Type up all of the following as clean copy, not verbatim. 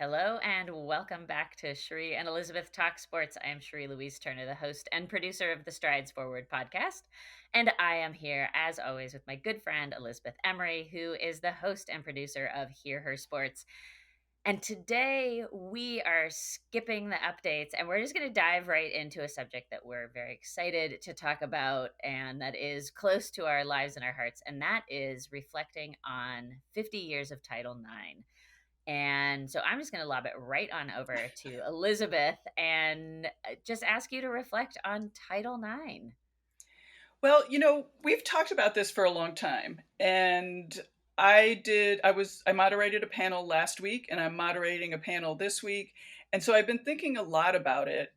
Hello and welcome back to Cherie and Elizabeth Talk Sports. I am Cherie Louise Turner, the host and producer of the Strides Forward podcast. And I am here, as always, with my good friend Elizabeth Emery, who is the host and producer of Hear Her Sports. And today we are skipping the updates and we're just going to dive right into a subject that we're very excited to talk about and that is close to our lives and our hearts. And that is reflecting on 50 years of Title IX. And so I'm just going to lob it right on over to Elizabeth and just ask you to reflect on Title IX. Well, we've talked about this for a long time. And I moderated a panel last week and I'm moderating a panel this week. And so I've been thinking a lot about it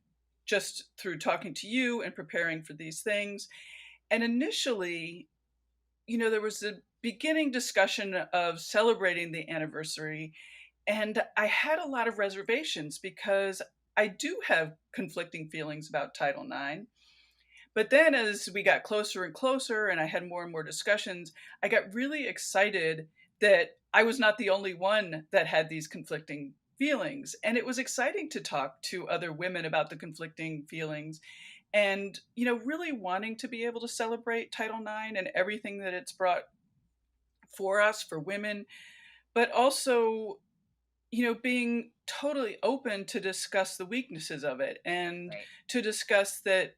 just through talking to you and preparing for these things. And initially, there was a beginning discussion of celebrating the anniversary. And I had a lot of reservations because I do have conflicting feelings about Title IX. But then as we got closer and closer and I had more and more discussions, I got really excited that I was not the only one that had these conflicting feelings. And it was exciting to talk to other women about the conflicting feelings and, really wanting to be able to celebrate Title IX and everything that it's brought for us, for women, but also, being totally open to discuss the weaknesses of it and Right. to discuss that,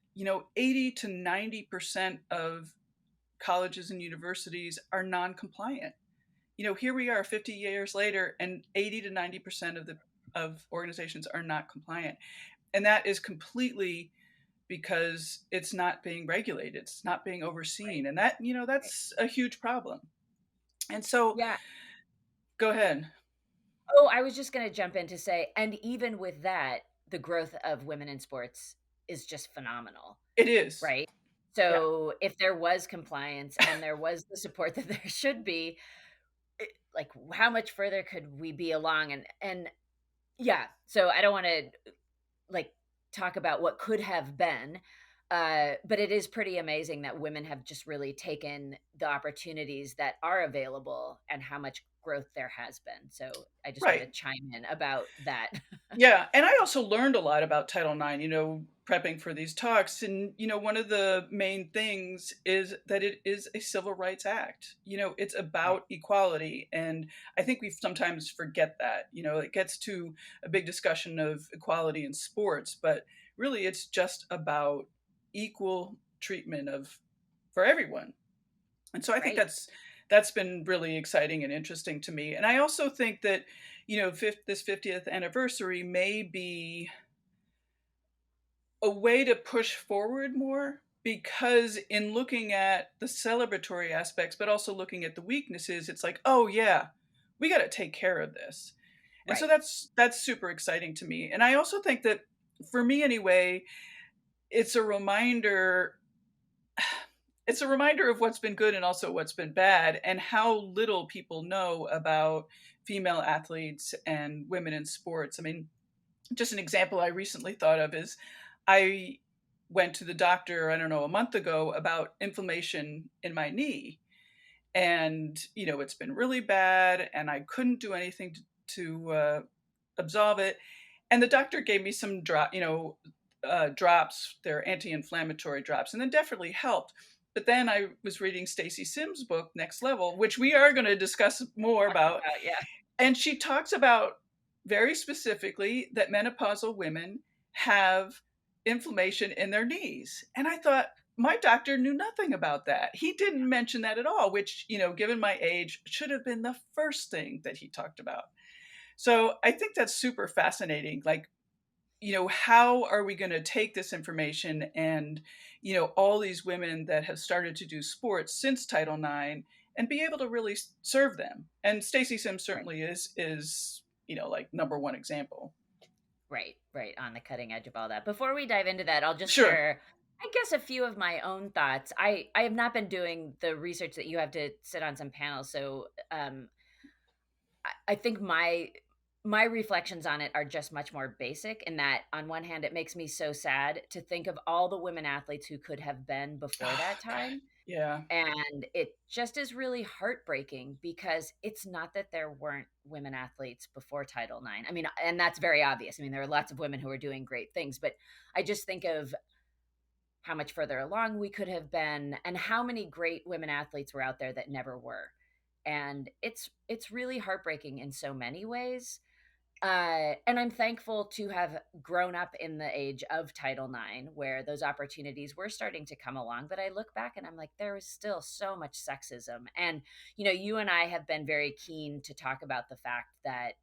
80 to 90% of colleges and universities are non-compliant. Here we are 50 years later and 80 to 90% of organizations are not compliant. And that is completely because it's not being regulated, it's not being Right. overseen. And that, Right. that's a huge problem. And so Yeah. go ahead. Oh, I was just going to jump in to say, and even with that, the growth of women in sports is just phenomenal, It is. right? Yeah. So if there was compliance and there was the support that there should be, like how much further could we be along? And yeah, so I don't want to like talk about what could have been. But it is pretty amazing that women have just really taken the opportunities that are available and how much growth there has been. So I just want to Right. chime in about that. Yeah, and I also learned a lot about Title IX, prepping for these talks. And, one of the main things is that it is a civil rights act. It's Right. about equality. And I think we sometimes forget that. It gets to a big discussion of equality in sports, but really it's just about equal treatment of for everyone. And so I think Right. that's been really exciting and interesting to me. And I also think that, this 50th anniversary may be a way to push forward more because in looking at the celebratory aspects, but also looking at the weaknesses, it's like, oh yeah, we got to take care of this. And so Right. that's super exciting to me. And I also think that for me anyway, it's a reminder it's a reminder of what's been good and also what's been bad and how little people know about female athletes and women in sports. I mean, just an example I recently thought of is I went to the doctor, I don't know, a month ago about inflammation in my knee. And, it's been really bad and I couldn't do anything to absolve it. And the doctor gave me some drops, they're anti-inflammatory drops, and then definitely helped. But then I was reading Stacey Sims' book, Next Level, which we are going to discuss more Talk about. about, yeah. And she talks about very specifically that menopausal women have inflammation in their knees. And I thought, my doctor knew nothing about that. He didn't mention that at all, which, given my age, should have been the first thing that he talked about. So I think that's super fascinating. Like, how are we going to take this information and, all these women that have started to do sports since Title IX and be able to really serve them? And Stacey Sims Right. certainly is, like number one example. Right. Right. On the cutting edge of all that. Before we dive into that, I'll just Sure. share, I guess, a few of my own thoughts. I have not been doing the research that you have to sit on some panels. So I think my my reflections on it are just much more basic in that on one hand, it makes me so sad to think of all the women athletes who could have been before Oh, that God. time. Yeah. And it just is really heartbreaking because it's not that there weren't women athletes before Title IX. I mean, and that's very obvious. I mean, there are lots of women who are doing great things, but I just think of how much further along we could have been and how many great women athletes were out there that never were. And it's really heartbreaking in so many ways. And I'm thankful to have grown up in the age of Title IX, where those opportunities were starting to come along. But I look back and I'm like, there was still so much sexism. And, you and I have been very keen to talk about the fact that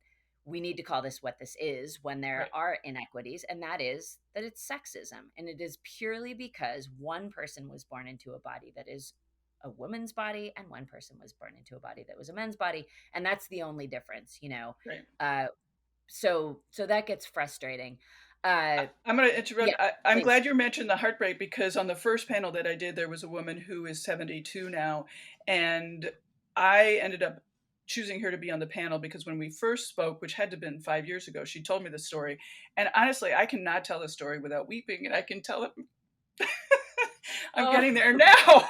we need to call this what this is when there Right. are inequities, and that is that it's sexism. And it is purely because one person was born into a body that is a woman's body and one person was born into a body that was a men's body. And that's the only difference. Right. Uh, so that gets frustrating. I'm going to Yeah, interrupt. I'm please. glad you mentioned the heartbreak, because on the first panel that I did, there was a woman who is 72 now. And I ended up choosing her to be on the panel because when we first spoke, which had to have been 5 years ago, she told me the story. And honestly, I cannot tell the story without weeping. And I can tell it. I'm Oh, getting there now.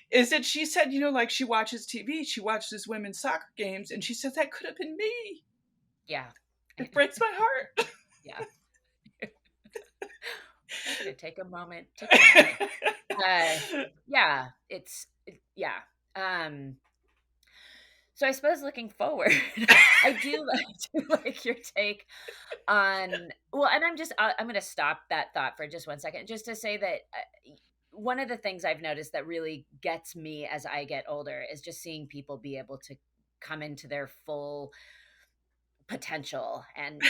Is that she said, like she watches TV, she watches women's soccer games, and she said that could have been me. yeah. It breaks my heart. Yeah. I'm gonna take a moment to cry. Uh, yeah, yeah. Um, so I suppose looking forward, I do like your take on well, and I'm gonna stop that thought for just 1 second, just to say that one of the things I've noticed that really gets me as I get older is just seeing people be able to come into their full potential and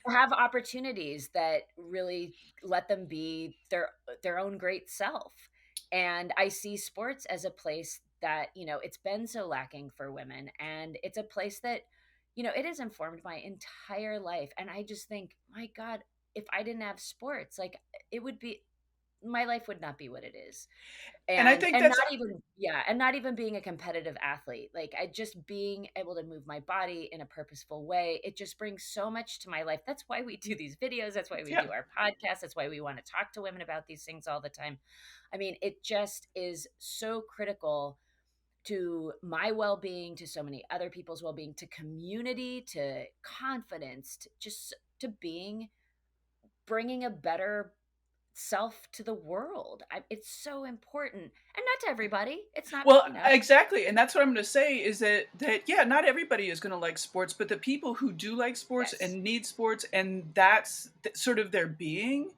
have opportunities that really let them be their own great self. And I see sports as a place that, it's been so lacking for women, and it's a place that, it has informed my entire life. And I just think, my God, if I didn't have sports, like, it would be my life would not be what it is. And I and think and that's not even yeah and not even being a competitive athlete, like, I just being able to move my body in a purposeful way, it just brings so much to my life. That's why we do these videos, that's why we yeah. do our podcast, that's why we want to talk to women about these things all the time. I mean, it just is so critical to my well-being, to so many other people's well-being, to community, to confidence, to just to bringing a better self to the world. It's so important, and not to everybody. It's not, Well, exactly, and that's what I'm going to say is that yeah, not everybody is going to like sports, but the people who do like sports yes, and need sports, and that's sort of their being,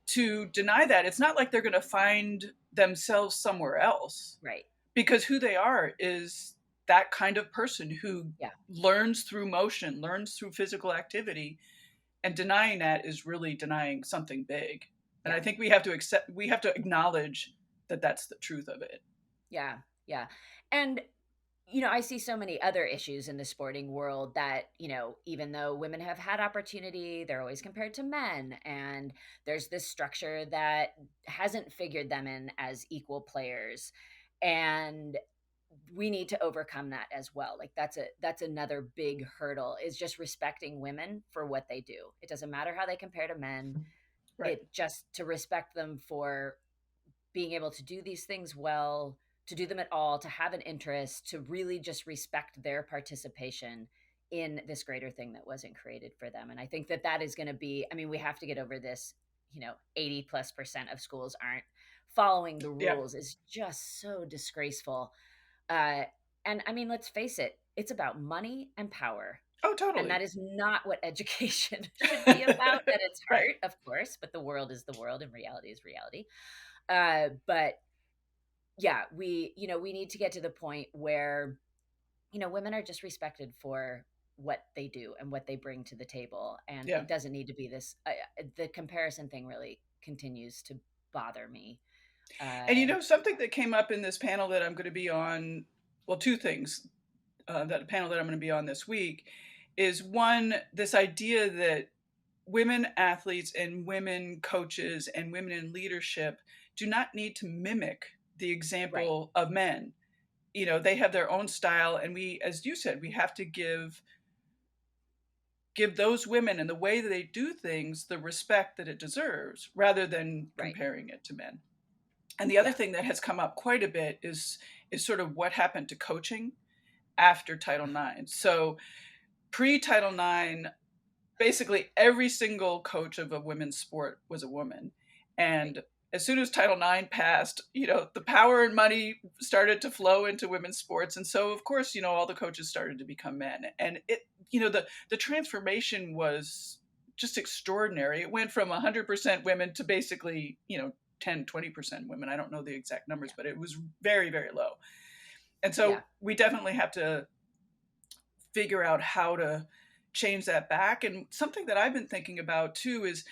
to deny that, it's not like they're going to find themselves somewhere else, right, because who they are is that kind of person who yeah, learns through motion, learns through physical activity, and denying that is really denying something big. And I yeah, think we have to acknowledge that that's the truth of it. yeah, yeah. And I see so many other issues in the sporting world that, even though women have had opportunity, they're always compared to men. And there's this structure that hasn't figured them in as equal players. And we need to overcome that as well. Like, that's another big hurdle, is just respecting women for what they do. It doesn't matter how they compare to men. Right. It just to respect them for being able to do these things well, to do them at all, to have an interest, to really just respect their participation in this greater thing that wasn't created for them. And I think that that is going to be, I mean, we have to get over this, 80+% of schools aren't following the Yeah. rules is just so disgraceful. Uh, and I mean, let's face it, it's about money and power. Oh, And totally. that is not what education should be about, at its Right. heart, of course, but the world is the world and reality is reality. But yeah, we need to get to the point where, women are just respected for what they do and what they bring to the table. And Yeah. it doesn't need to be this, the comparison thing really continues to bother me. And Uh, something that came up in this panel that I'm going to be on, well, two things, that panel that I'm going to be on this week is one, this idea that women athletes and women coaches and women in leadership do not need to mimic the right. example of men. They have their own style, and we, as you said, we have to give give those women and the way that they do things the respect that it deserves rather than Right. comparing it to men. And the other Yeah. thing that has come up quite a bit is sort of what happened to coaching after Title IX. So pre-Title IX, basically every single coach of a women's sport was a woman. Right. And as soon as Title IX passed, the power and money started to flow into women's sports. And so, of course, all the coaches started to become men. And the transformation was just extraordinary. It went from 100% women to basically, 10, 20% women. I don't know the exact numbers, Yeah. but it was very, very low. And Yeah. so we definitely have to figure out how to change that back. And something that I've been thinking about too is,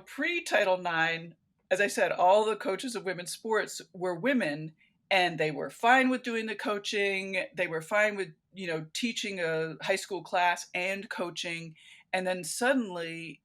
pre Title IX, as I said, all the coaches of women's sports were women and they were fine with doing the coaching. They were fine with, teaching a high school class and coaching. And then suddenly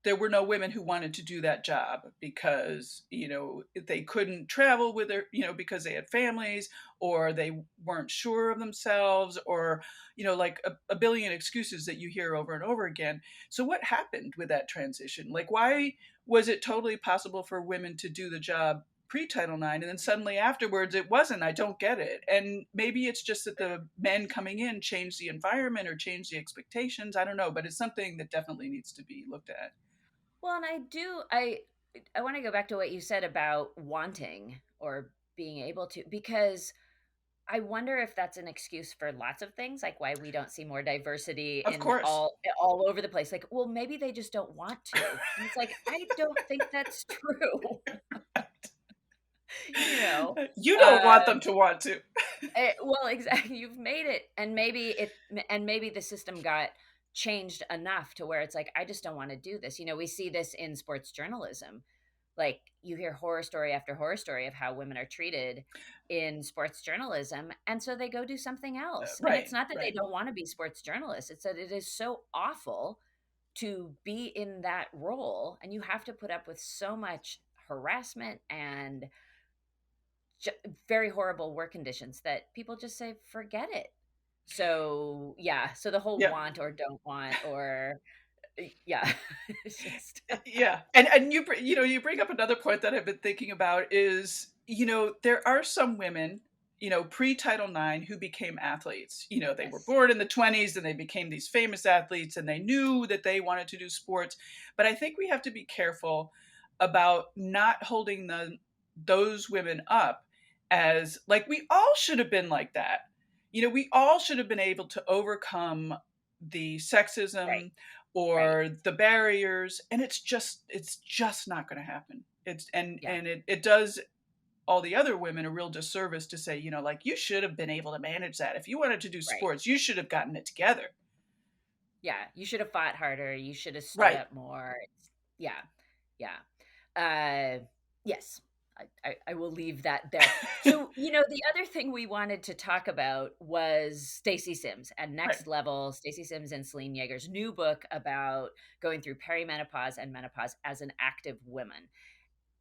there were no women who wanted to do that job because they couldn't travel with their because they had families or they weren't sure of themselves or like a billion excuses that you hear over and over again. So what happened with that transition? Like, why was it totally possible for women to do the job pre-Title IX and then suddenly afterwards it wasn't? I don't get it. And maybe it's just that the men coming in changed the environment or changed the expectations. I don't know, but it's something that definitely needs to be looked at. Well, and I want to go back to what you said about wanting or being able to, because I wonder if that's an excuse for lots of things, like why we don't see more diversity Of in course. all over the place. Like, well, maybe they just don't want to. And it's like, I don't think that's true. you know. You don't Uh want them to want to. well, exactly. You've made it, and maybe the system got changed enough to where it's like, I just don't want to do this. We see this in sports journalism. Like, you hear horror story after horror story of how women are treated in sports journalism, and so they go do something else. And it's Right, not that they right. don't want to be sports journalists; it's that it is so awful to be in that role, and you have to put up with so much harassment and very horrible work conditions that people just say, forget it. So, yeah. So the whole Yeah. want or don't want, or, yeah, it's just, Yeah. And you bring up another point that I've been thinking about is, there are some women, pre-Title IX who became athletes. They were yes, born in the 20s and they became these famous athletes and they knew that they wanted to do sports. But I think we have to be careful about not holding those women up as like we all should have been like that. We all should have been able to overcome the right, sexism right. or the barriers, and it's just not going to happen. It's and Yeah, and it does all the other women a real disservice to say, like, you should have been able to manage that. If you wanted to do right. sports, you should have gotten it together. Yeah. You should have fought harder. You should have stood Right. up more. Yeah. Yeah. Uh, yes. I will leave that there. So, the other thing we wanted to talk about was Stacey Sims and Right. Next Level, Stacey Sims and Selene Yeager's new book about going through perimenopause and menopause as an active woman.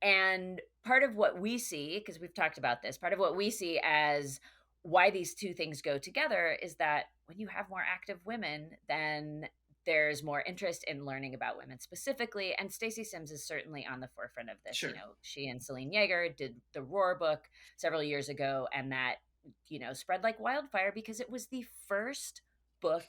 And part of what we see, because we've talked about this, part of what we see as why these two things go together is that when you have more active women, then there's more interest in learning about women specifically. And Stacey Sims is certainly on the forefront of this. Sure. She and Selene Yeager did the Roar book several years ago, and that, spread like wildfire because it was the book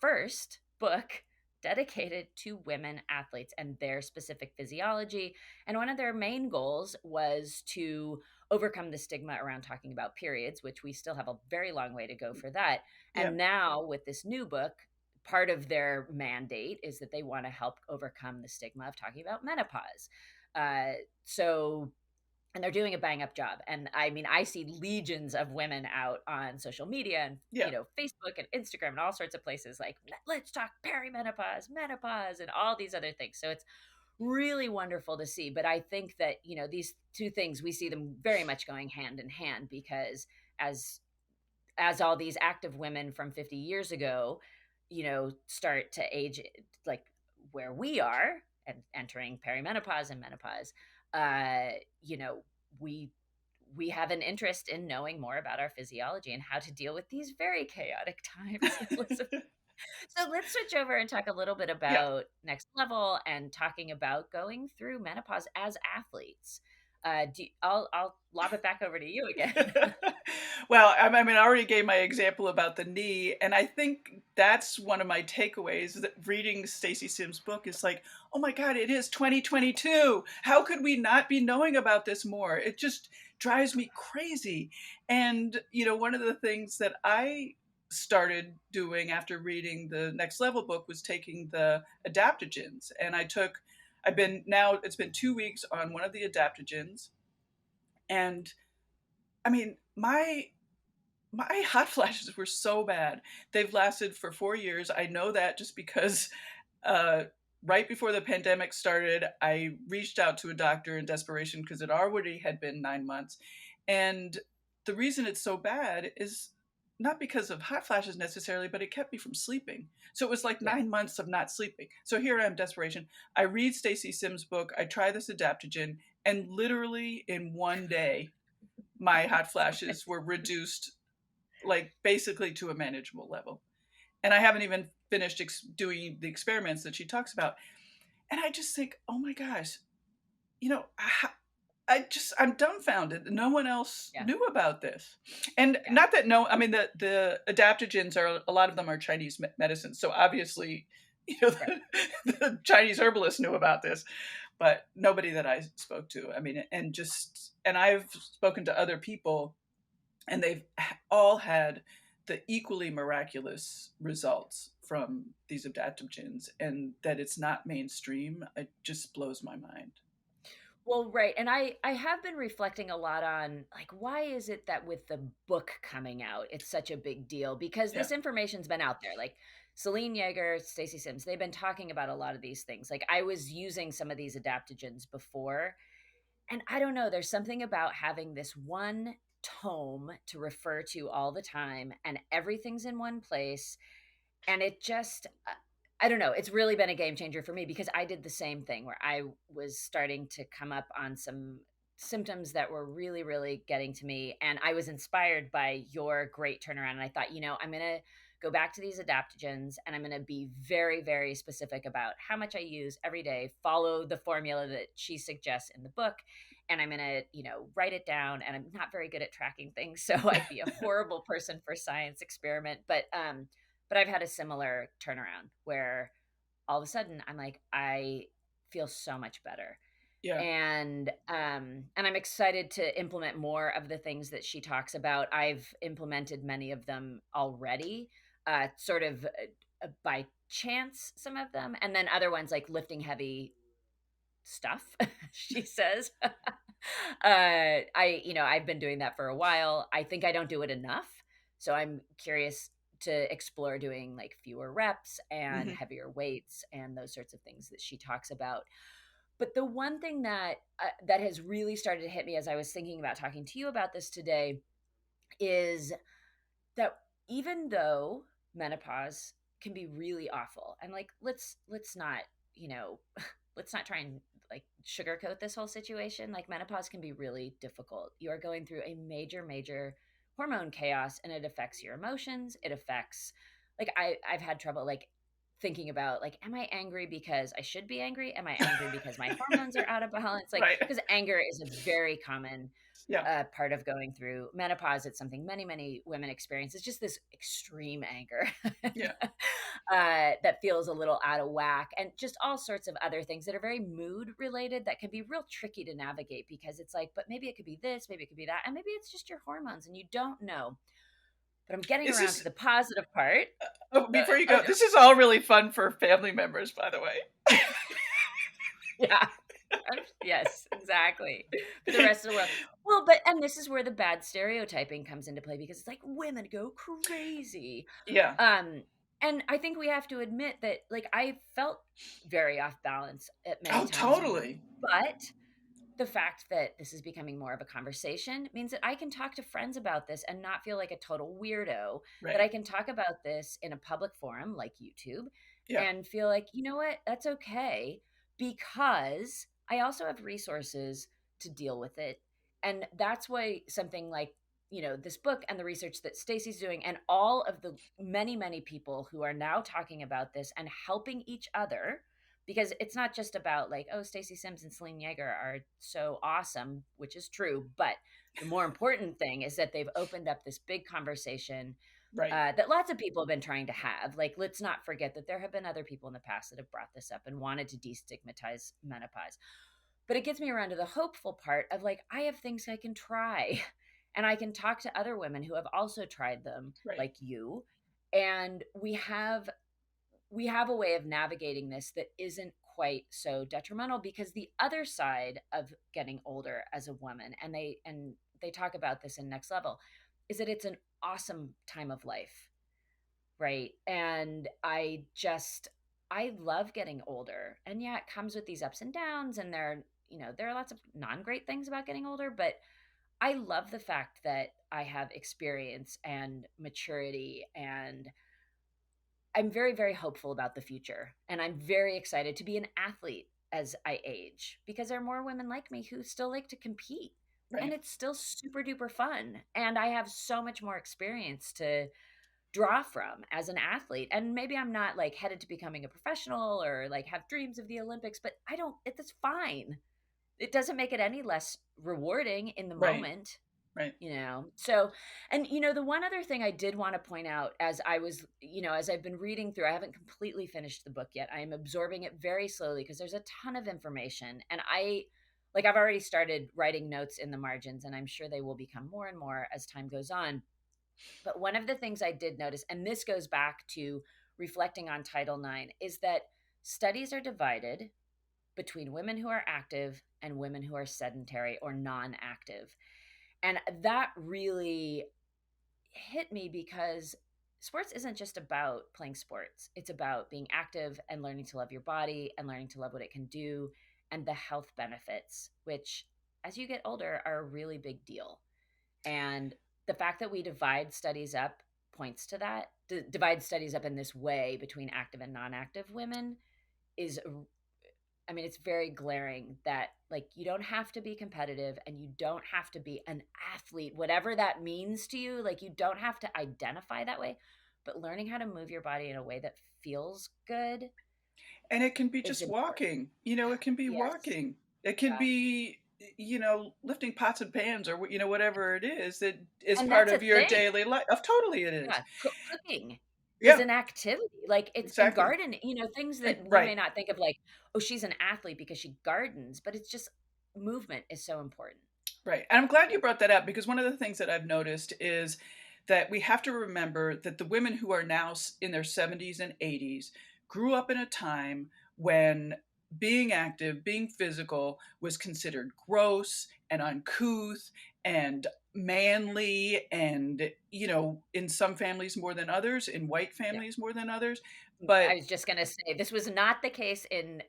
first book dedicated to women athletes and their specific physiology. And one of their main goals was to overcome the stigma around talking about periods, which we still have a very long way to go for that. Yeah. And now with this new book, part of their mandate is that they want to help overcome the stigma of talking about menopause. So and they're doing a bang up job. And I mean, I see legions of women out on social media and, Yeah. Facebook and Instagram and all sorts of places like, let's talk perimenopause, menopause, and all these other things. So it's really wonderful to see. But I think that, these two things, we see them very much going hand in hand because as all these active women from 50 years ago, start to age like where we are and entering perimenopause and menopause, uh, you know, we we have an interest in knowing more about our physiology and how to deal with these very chaotic times, Elizabeth. So let's switch over and talk a little bit Yeah. about next level and talking about going through menopause as athletes. I'll lob it back over to you again. Well, I mean, I already gave my example about the knee, and I think that's one of my takeaways that reading Stacey Sims' book is like, oh my God, it is 2022. How could we not be knowing about this more? It just drives me crazy. And, one of the things that I started doing after reading the Next Level book was taking the adaptogens. And it's been 2 weeks on one of the adaptogens. And I mean, my hot flashes were so bad. They've lasted for 4 years. I know that just because uh, right before the pandemic started, I reached out to a doctor in desperation because it already had been 9 months. And the reason it's so bad is not because of hot flashes necessarily, but it kept me from sleeping. So it was like Yeah. 9 months of not sleeping. So here I am, desperation. I read Stacey Sims' book, I try this adaptogen, and literally in one day, my hot flashes were reduced like basically to a manageable level. And I haven't even finished doing the experiments that she talks about. And I just think, oh my gosh, you know, I'm dumbfounded. No one else Yeah. knew about this. And Yeah. not that I mean, the adaptogens a lot of them are Chinese medicines. So obviously, Right. the Chinese herbalists knew about this, but nobody that I spoke to. I mean, and I've spoken to other people and they've all had the equally miraculous results from these adaptogens, and that it's not mainstream, it just blows my mind. Well, right. And I have been reflecting a lot on like why is it that with the book coming out, it's such a big deal because Yeah. this information's been out there. Like Selene Yeager, Stacey Sims, they've been talking about a lot of these things. Like I was using some of these adaptogens before, and I don't know, there's something about having this one tome to refer to all the time and everything's in one place and it just I don't know, it's really been a game changer for me because I did the same thing where I was starting to come up on some symptoms that were really really getting to me, and I was inspired by your great turnaround, and I thought, I'm going to go back to these adaptogens and I'm going to be very very specific about how much I use every day, follow the formula that she suggests in the book, and I'm going to, write it down, and I'm not very good at tracking things, so I'd be a horrible person for science experiment, but I've had a similar turnaround where all of a sudden I'm like, I feel so much better. Yeah. And I'm excited to implement more of the things that she talks about. I've implemented many of them already, sort of by chance, some of them, and then other ones like lifting heavy stuff, she says. I've been doing that for a while. I think I don't do it enough. So I'm curious to explore doing like fewer reps and Hmm. heavier weights and those sorts of things that she talks about. But the one thing that has really started to hit me as I was thinking about talking to you about this today is that even though menopause can be really awful, and like let's not, you know, let's not try and like sugarcoat this whole situation. Like menopause can be really difficult. You are going through a major hormone chaos, and it affects your emotions. It affects, like, I've had trouble like thinking about like, am I angry because I should be angry? Am I angry because my hormones are out of balance? Like, Right. because anger is a very common Yeah. part of going through menopause. It's something many women experience. It's just this extreme anger Yeah. that feels a little out of whack, and just all sorts of other things that are very mood related that can be real tricky to navigate because it's like, but maybe it could be this, maybe it could be that, and maybe it's just your hormones and you don't know. But I'm getting Is around to this the positive part. Oh, before you Oh go, no. this is all really fun for family members, by the way. Yeah. Yes, exactly. For the rest of the world. Well, but and this is where the bad stereotyping comes into play because it's like women go crazy. Yeah. Um and I think we have to admit that like I felt very off balance at many Oh, times, totally. but the fact that this is becoming more of a conversation means that I can talk to friends about this and not feel like a total weirdo, that Right. I can talk about this in a public forum like YouTube Yeah. and feel like, you know what, that's okay because I also have resources to deal with it. And that's why something like this book and the research that Stacey's doing, and all of the many, many people who are now talking about this and helping each other, because it's not just about like, oh, Stacey Sims and Selene Yeager are so awesome, which is true, but the more important thing is that they've opened up this big conversation Right. that lots of people have been trying to have. Like, let's not forget that there have been other people in the past that have brought this up and wanted to destigmatize menopause. But it gets me around to the hopeful part of like, I have things I can try and I can talk to other women who have also tried them, Right. like you. And we have a way of navigating this that isn't quite so detrimental, because the other side of getting older as a woman, and they talk about this in Next Level, is that it's an awesome time of life, right? And I love getting older. And yeah, it comes with these ups and downs, and there are lots of non-great things about getting older, but I love the fact that I have experience and maturity, and I'm very, very hopeful about the future. And I'm very excited to be an athlete as I age, because there are more women like me who still like to compete. And Right. it's still super duper fun. And I have so much more experience to draw from as an athlete. And maybe I'm not like headed to becoming a professional or like have dreams of the Olympics, but that's fine. It doesn't make it any less rewarding in the Right. moment. Right. So, and the one other thing I did want to point out, as I was, as I've been reading through, I haven't completely finished the book yet. I am absorbing it very slowly because there's a ton of information, and I've already started writing notes in the margins, and I'm sure they will become more and more as time goes on. But one of the things I did notice, and this goes back to reflecting on Title IX, is that studies are divided between women who are active and women who are sedentary or non-active. And that really hit me, because sports isn't just about playing sports. It's about being active and learning to love your body and learning to love what it can do, and the health benefits, which as you get older are a really big deal. And the fact that we divide studies up points to that. Divide studies up in this way between active and non-active women is, I mean, it's very glaring that like you don't have to be competitive and you don't have to be an athlete, whatever that means to you. Like, you don't have to identify that way, but learning how to move your body in a way that feels good And it can be is just important. walking, it can be Yes. walking. It can Yeah. be, lifting pots and pans or, whatever it is that is And part that's a of your thing. daily life. Of totally it is. Yeah. Cooking is Yeah, an activity. Like, it's and exactly. garden, things And that we may right, not think of like, oh, she's an athlete because she gardens, but it's just movement is so important. right. And I'm glad Yeah. you brought that up because one of the things that I've noticed is that we have to remember that the women who are now in their 70s and 80s grew up in a time when being active, being physical was considered gross and uncouth and manly and, in some families more than others, in white Yeah. families more than others. I But was just gonna say this was not the case in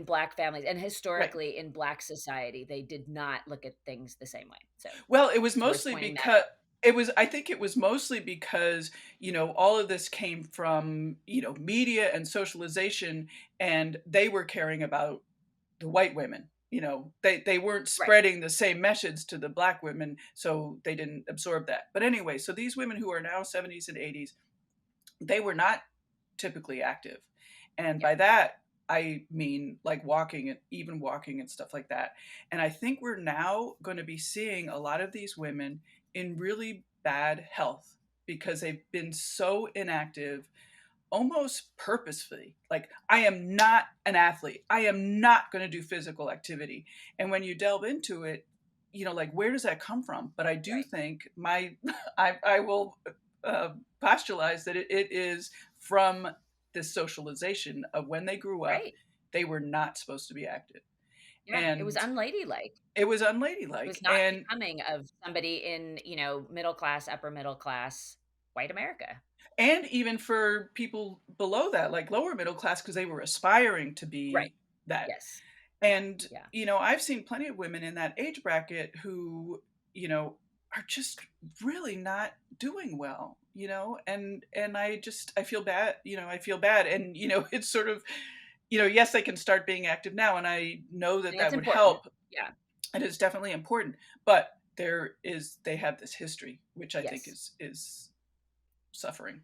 Black families, and right. historically in Black society, they did not look at things the same way. So Well, it was it's worth mostly pointing that because out. I think it was mostly because, all of this came from, media and socialization, and they were caring about the white women. They weren't Right. spreading the same message to the black women, so they didn't absorb that. But anyway, so these women who are now 70s and 80s, they were not typically active. And Yeah. by that, I mean like walking and even walking and stuff like that. And I think we're now going to be seeing a lot of these women in really bad health because they've been so inactive almost purposefully. Like, I am not an athlete. I am not going to do physical activity. And when you delve into it, like, where does that come from? But I do Right. think I will postulate that it is from this socialization of when they grew up, Right. they were not supposed to be active. Yeah. It was And unladylike. it was It was unladylike. not becoming of somebody in, middle class, upper middle class, white America. And even for people below that, like lower middle class, because they were aspiring to Right. be that. Yes. Yeah. And, Yeah. I've seen plenty of women in that age bracket who, are just really not doing well, and I feel bad, I feel bad. And, it's sort of, yes, they can start being active now. And I know I that think that's that would important. help. Yeah. And it's definitely important. But they have this history, which I think Yes. is suffering.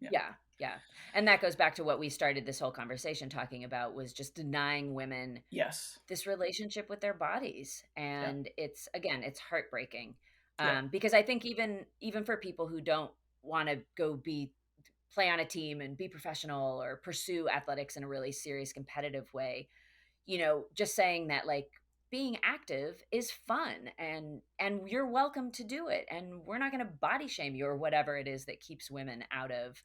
Yeah. Yeah. Yeah. And that goes back to what we started this whole conversation talking about, was just denying women Yes. this relationship with their bodies. Yeah. And it's, again, it's heartbreaking. Yeah. Because I think even for people who don't want to go be play on a team and be professional or pursue athletics in a really serious competitive way, just saying that, like, being active is fun, and you're welcome to do it, and we're not going to body shame you or whatever it is that keeps women out of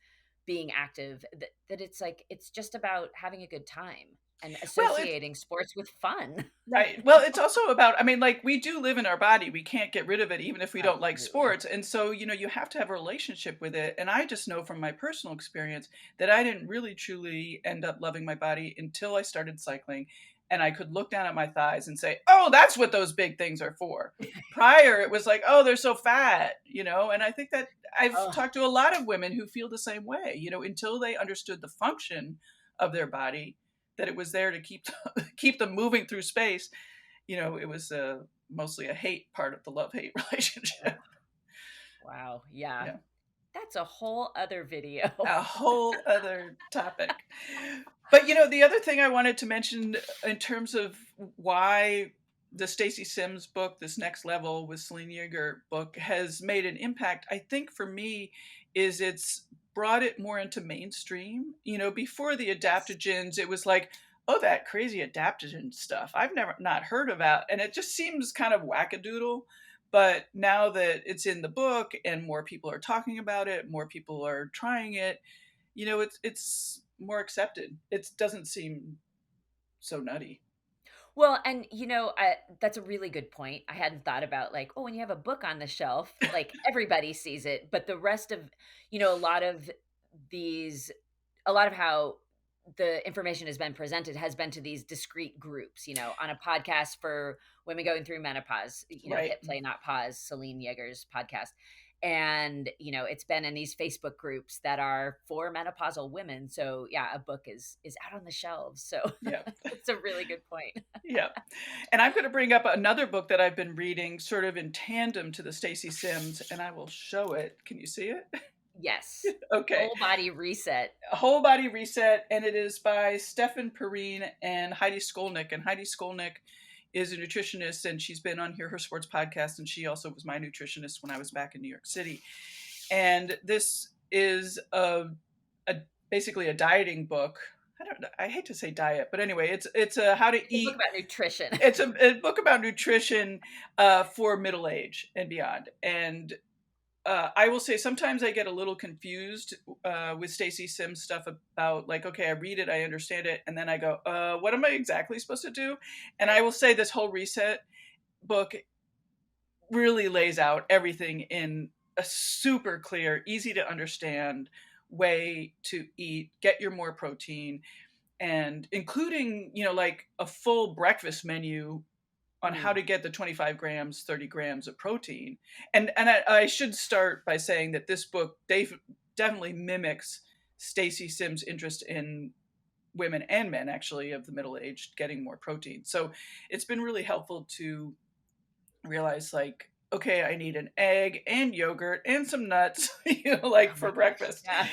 being active, that it's like, it's just about having a good time and Well, it's associating sports with fun. right. Well, it's also about, I mean, like, we do live in our body. We can't get rid of it, even if we don't like Absolutely. sports. And so, you have to have a relationship with it. And I just know from my personal experience that I didn't really truly end up loving my body until I started cycling. And I could look down at my thighs and say, oh, that's what those big things are for. Prior, it was like, oh, they're so fat. And I think that I've Oh, talked to a lot of women who feel the same way, until they understood the function of their body, that it was there to keep them moving through space. It was mostly a hate part of the love-hate relationship. wow. Yeah. Yeah, That's a whole other video. a whole other topic. But the other thing I wanted to mention in terms of why the Stacey Sims book, this Next Level with Selene Yeager book, has made an impact, I think for me, is it's brought it more into mainstream. Before the Yes. adaptogens, it was like, oh, that crazy adaptogen stuff I've never not heard about, and it just seems kind of wackadoodle. But now that it's in the book and more people are talking about it, more people are trying it, it's more accepted. It doesn't seem so nutty. Well, and that's a really good point. I hadn't thought about, like, oh, when you have a book on the shelf, like, everybody sees it, but the rest of, a lot of these, a lot of how the information has been presented has been to these discrete groups, on a podcast for women going through menopause, Right. Hit Play Not Pause, Celine Yeager's podcast. And, it's been in these Facebook groups that are for menopausal women. So yeah, a book is out on the shelves. So Yeah. it's a really good point. Yeah. And I'm going to bring up another book that I've been reading sort of in tandem to the Stacey Sims, and I will show it. Can you see it? Yes. Okay. Whole body reset. A Whole Body Reset, and it is by Stefan Perrine and Heidi Skolnick. And Heidi Skolnick is a nutritionist, and she's been on here, her sports podcast, and she also was my nutritionist when I was back in New York City. And this is a basically a dieting book. I hate to say diet, but anyway, it's a how to It's a book eat. about nutrition. It's a book about nutrition for middle age and beyond. And I will say sometimes I get a little confused with Stacey Sims stuff about, like, okay, I read it, I understand it, and then I go, what am I exactly supposed to do? And I Right. will say this whole reset book really lays out everything in a super clear, easy to understand way to eat, get your more protein, and including, like a full breakfast menu on how Mm. to get the 25 grams, 30 grams of protein. And I should start by saying that this book definitely mimics Stacey Sims' interest in women and men, actually, of the middle aged getting more protein. So it's been really helpful to realize, like, okay, I need an egg and yogurt and some nuts, Oh like my for gosh. breakfast, Yeah.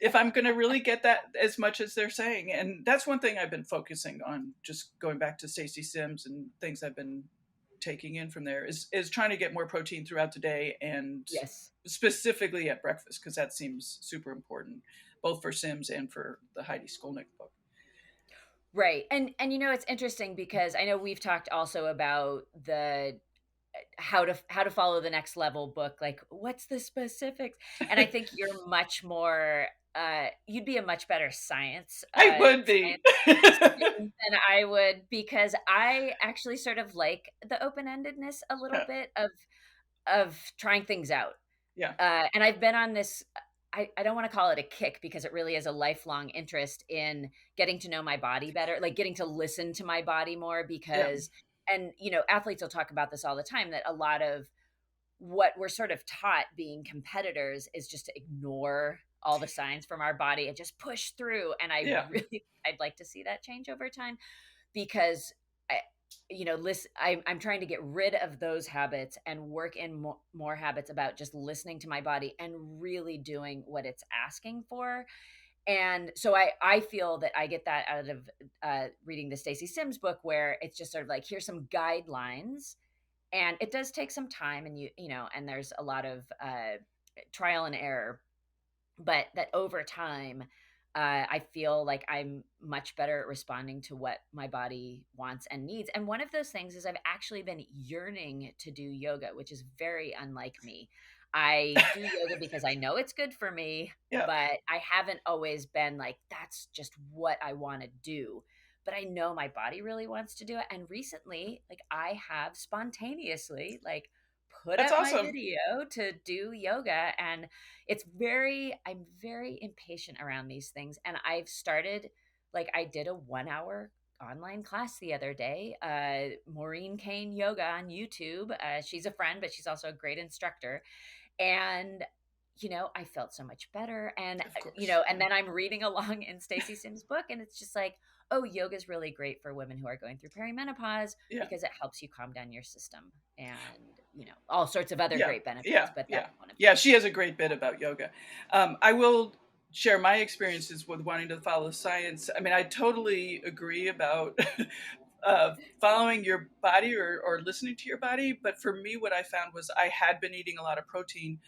if I'm going to really get that as much as they're saying. And that's one thing I've been focusing on, just going back to Stacey Sims and things I've been taking in from there, is trying to get more protein throughout the day, and Yes. specifically at breakfast, because that seems super important, both for Sims and for the Heidi Skolnick book. Right. And it's interesting because I know we've talked also about the how to follow the next level book, like, what's the specifics? And I think you're much more you'd be a much better I would science be. student than I would, because I actually sort of like the open-endedness a little bit of trying things out. Yeah. And I've been on this, I don't want to call it a kick, because it really is a lifelong interest in getting to know my body better, like getting to listen to my body more, Yeah. because, and, athletes will talk about this all the time, that a lot of what we're sort of taught being competitors is just to ignore all the signs from our body and just push through. And I Yeah. really, I'd like to see that change over time, because listen, I'm trying to get rid of those habits and work in more habits about just listening to my body and really doing what it's asking for. And so I feel that I get that out of reading the Stacey Sims book, where it's just sort of like, here's some guidelines, and it does take some time, and and there's a lot of trial and error, but that over time, I feel like I'm much better at responding to what my body wants and needs. And one of those things is I've actually been yearning to do yoga, which is very unlike me. I do yoga because I know it's good for me, Yeah, but I haven't always been like, that's just what I want to do. But I know my body really wants to do it. And recently, like, I have spontaneously, like, put that's up my awesome. video to do yoga. And I'm very impatient around these things, and I've started, like, I did a 1 hour online class the other day, Maureen Kane Yoga on YouTube. She's a friend, but she's also a great instructor. And I felt so much better. And Of course. and then I'm reading along in Stacey Sims' book, and it's just like, oh, yoga is really great for women who are going through perimenopause Yeah, because it helps you calm down your system, and all sorts of other yeah, great benefits, yeah, but yeah, that's one of yeah. She has a great bit about yoga. I will share my experiences with wanting to follow science. I mean, I totally agree about following your body, or listening to your body. But for me, what I found was I had been eating a lot of protein,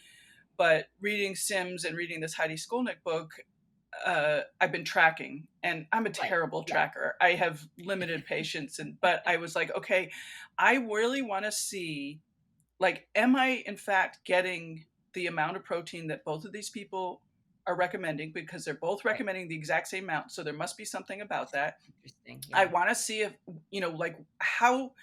but reading Sims and reading this Heidi Skolnick book, I've been tracking, and I'm a Right. terrible Yeah. tracker. I have limited patience, but I was like, okay, I really want to see, like, am I in fact getting the amount of protein that both of these people are recommending, because they're both Right. recommending the exact same amount, so there must be something about that. Interesting. I Yeah. want to see if, like, how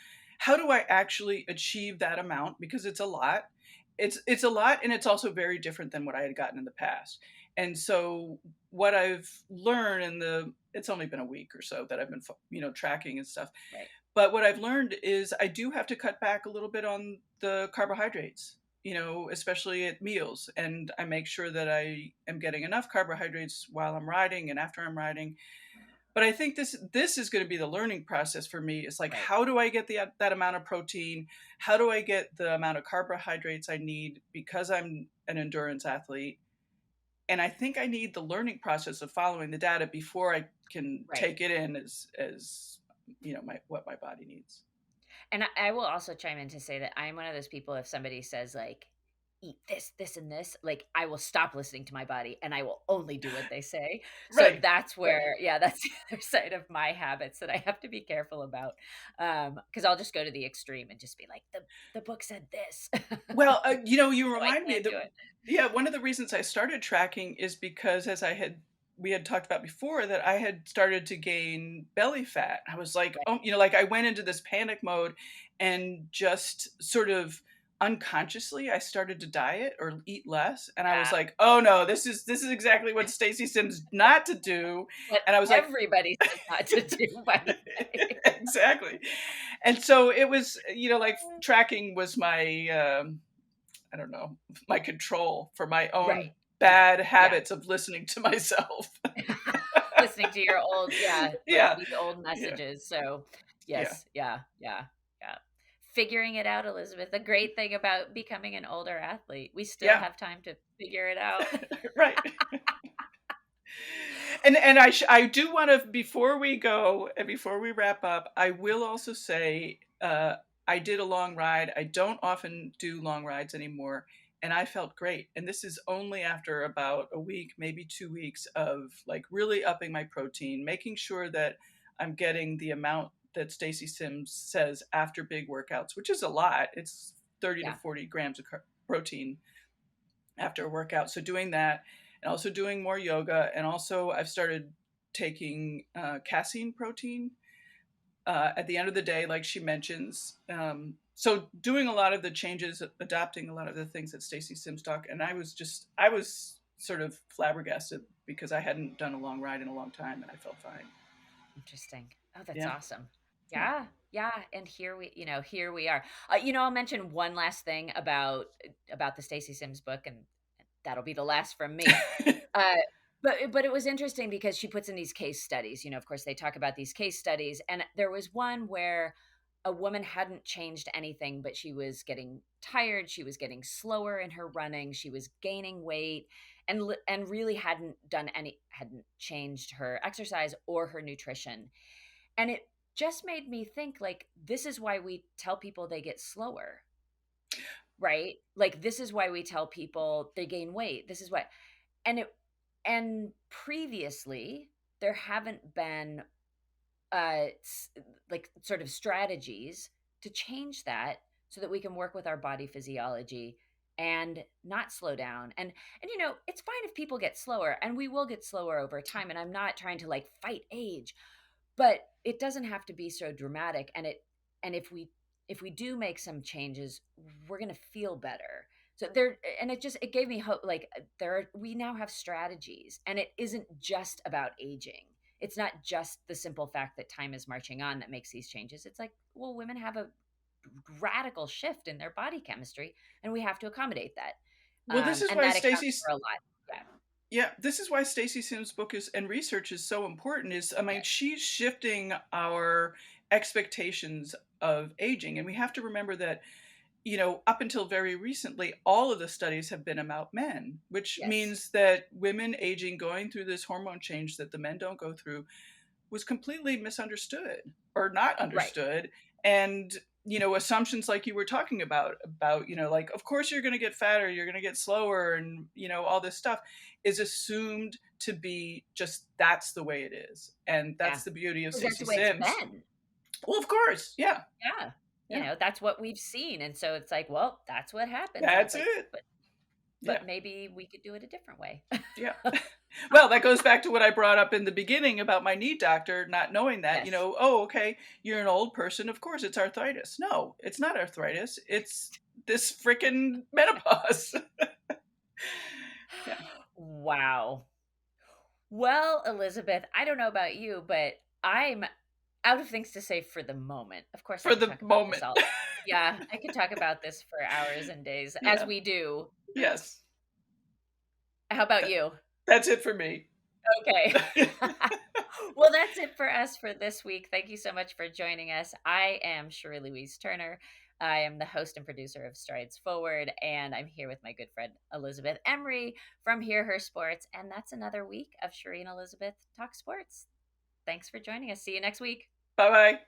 do I actually achieve that amount, because it's a lot. It's a lot, and it's also very different than what I had gotten in the past. And so what I've learned in the it's only been a week or so that I've been tracking and stuff. Right. But what I've learned is I do have to cut back a little bit on the carbohydrates, especially at meals. And I make sure that I am getting enough carbohydrates while I'm riding and after I'm riding. But I think this is going to be the learning process for me. It's like, Right. how do I get that amount of protein? How do I get the amount of carbohydrates I need, because I'm an endurance athlete? And I think I need the learning process of following the data before I can Right. take it in as my what my body needs. And I will also chime in to say that I'm one of those people, if somebody says, like, eat this, this, and this, like, I will stop listening to my body and I will only do what they say. So Right. that's Right. where, yeah, that's the other side of my habits that I have to be careful about. Because I'll just go to the extreme and just be like, the book said this. Well, you So I remind me can't that, do it. yeah, one of the reasons I started tracking is because, as we had talked about before, that I had started to gain belly fat. I was like, Right. oh, like, I went into this panic mode, and just sort of unconsciously I started to diet or eat less, and I was Yeah. like, oh no, this is exactly what Stacey Sims not to do. What And I was like, everybody says not to do, by the way. exactly. And so it was, like, tracking was my I don't know, my control for my Right. own Right. bad Yeah. habits of listening to myself. Listening to your old, yeah, like, Yeah. these old Yeah. messages. So, Yeah. yes, yeah, yeah, yeah. Figuring it out, Elizabeth. The great thing about becoming an older athlete, we still Yeah. have time to figure it out. Right. And I do want to, before we go and before we wrap up, I will also say, I did a long ride. I don't often do long rides anymore, and I felt great. And this is only after about a week, maybe 2 weeks of, like, really upping my protein, making sure that I'm getting the amount that Stacey Sims says after big workouts, which is a lot. It's 30 to Yeah, 40 grams of protein after a workout. So doing that, and also doing more yoga, and also I've started taking casein protein at the end of the day, like she mentions. So doing a lot of the changes, adopting a lot of the things that Stacey Sims talk, and I was sort of flabbergasted because I hadn't done a long ride in a long time, and I felt fine. interesting. Oh, that's Yeah, awesome. yeah, Yeah, yeah, and here we are. I'll mention one last thing about the Stacey Sims book, and that'll be the last from me. Uh, but it was interesting because she puts in these case studies. Of course, they talk about these case studies, and there was one where a woman hadn't changed anything, but she was getting tired, she was getting slower in her running, she was gaining weight, and really hadn't changed her exercise or her nutrition. And it just made me think, like, this is why we tell people they get slower, right? Like, this is why we tell people they gain weight. This is what, and it, and previously there haven't been s- like sort of strategies to change that so that we can work with our body physiology and not slow down. And it's fine if people get slower, and we will get slower over time, and I'm not trying to like fight age, but it doesn't have to be so dramatic. And if we do make some changes, we're going to feel better. So there, and it gave me hope. Like, we now have strategies, and it isn't just about aging. It's not just the simple fact that time is marching on that makes these changes. It's like, well, women have a radical shift in their body chemistry, and we have to accommodate that. Well, this is And why that accounts Stacey's for a lot. Yeah. yeah, this is why Stacey Sims' book is and research is so important. Is I mean, Yes. she's shifting our expectations of aging, and we have to remember that up until very recently, all of the studies have been about men, which Yes. means that women aging, going through this hormone change that the men don't go through, was completely misunderstood or not Right. understood. And assumptions like you were talking about like, of course you're going to get fatter, you're going to get slower, and all this stuff is assumed to be just that's the way it is. And Yeah. that's the beauty of 'Cause that's Stacey the way it's Sims. been. Well, of course, yeah. Yeah. Yeah, That's what we've seen, and so it's like, well, that's what happens, and it's that's like, it. Yeah, but maybe we could do it a different way. yeah. Well, that goes back to what I brought up in the beginning about my knee doctor not knowing that, Yes. oh, okay, you're an old person. Of course, it's arthritis. No, it's not arthritis. It's this freaking menopause. Yeah. Wow. Well, Elizabeth, I don't know about you, but I'm out of things to say for the moment. Of course, I For could the talk about this moment. all. Yeah, I could talk about this for hours and days, as Yeah. we do. Yes. How about That, you? that's it for me. Okay. Well, that's it for us for this week. Thank you so much for joining us. I am Cherie Louise Turner. I am the host and producer of Strides Forward, and I'm here with my good friend Elizabeth Emery from Hear Her Sports. And that's another week of Cherie and Elizabeth Talk Sports. Thanks for joining us. See you next week. Bye bye.